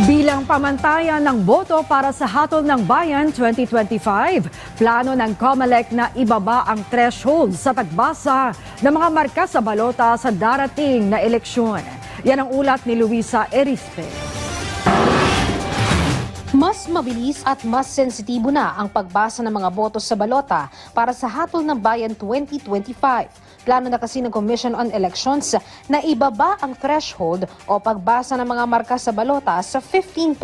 Bilang pamantayan ng boto para sa Hatol ng Bayan 2025, plano ng COMELEC na ibaba ang threshold sa pagbasa ng mga marka sa balota sa darating na eleksyon. Yan ang ulat ni Luisa Erispe. Mas mabilis at mas sensitibo na ang pagbasa ng mga boto sa balota para sa Hatol ng Bayan 2025. Plano na kasi ng Commission on Elections na ibaba ang threshold o pagbasa ng mga marka sa balota sa 15%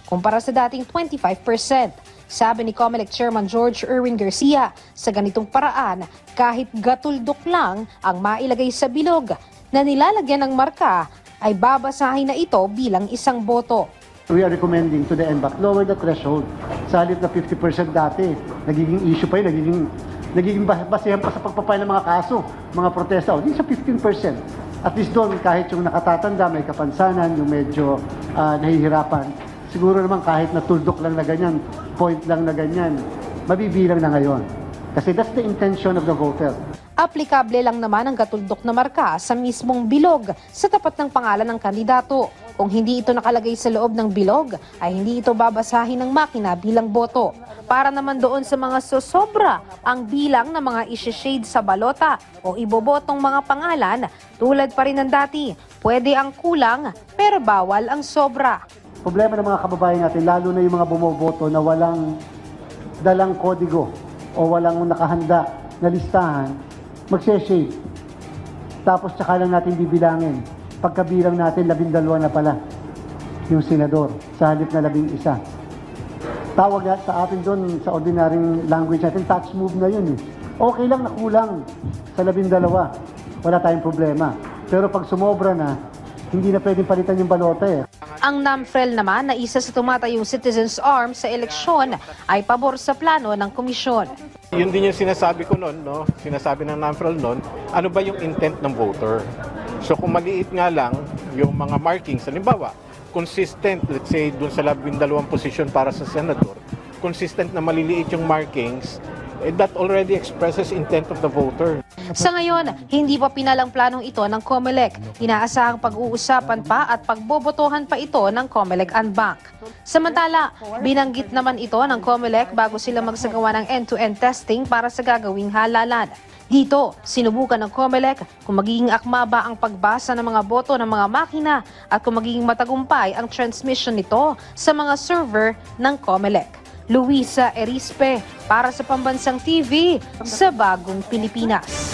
kumpara sa dating 25%. Sabi ni COMELEC Chairman George Erwin Garcia, sa ganitong paraan, kahit gatuldok lang ang mailagay sa bilog na nilalagyan ng marka, ay babasahin na ito bilang isang boto. We are recommending to the NBAC, lower the threshold. Sa halip na 50% dati, nagiging issue pa yun, nagiging basehan pa sa pagpapay ng mga kaso, mga protesta. Hindi sa 15%. At least doon, kahit yung nakatatanda, may kapansanan, yung medyo nahihirapan, siguro naman kahit na tuldok lang na ganyan, point lang na ganyan, mabibilang na ngayon. Kasi that's the intention of the voter. Aplikable lang naman ang gatuldok na marka sa mismong bilog sa tapat ng pangalan ng kandidato. Kung hindi ito nakalagay sa loob ng bilog, ay hindi ito babasahin ng makina bilang boto. Para naman doon sa mga sosobra ang bilang ng mga isi-shade sa balota o ibobotong mga pangalan, tulad pa rin ng dati, pwede ang kulang pero bawal ang sobra. Problema ng mga kababayan natin, lalo na yung mga bumoboto na walang dalang kodigo o walang nakahanda na listahan, magse-shade. Tapos tsaka lang natin bibilangin. Pagkabilang natin, 12 na pala yung senador sa halip na 11. Tawag sa atin doon, sa ordinaryong language natin, touch move na yun. Okay lang na kulang sa 12. Wala tayong problema. Pero pag sumobra na, hindi na pwedeng palitan yung balota eh. Ang NAMFREL naman na isa sa tumatayong citizens' arm sa eleksyon ay pabor sa plano ng komisyon. Yun din yung sinasabi ko noon, no? Sinasabi ng NAMFREL noon, ano ba yung intent ng voter? So kung maliit nga lang yung mga markings, halimbawa, consistent, let's say, dun sa 12 posisyon para sa senador, consistent na maliliit yung markings, that already expresses intent of the voter. Sa ngayon, hindi pa pinalang planong ito ng COMELEC. Inaasahang pag-uusapan pa at pagbobotohan pa ito ng COMELEC Anbank. Samantala, binanggit naman ito ng COMELEC bago sila magsagawa ng end-to-end testing para sa gagawing halalan. Dito, sinubukan ng COMELEC kung magiging akma ba ang pagbasa ng mga boto ng mga makina at kung magiging matagumpay ang transmission nito sa mga server ng COMELEC. Luisa Erispe para sa Pambansang TV sa Bagong Pilipinas.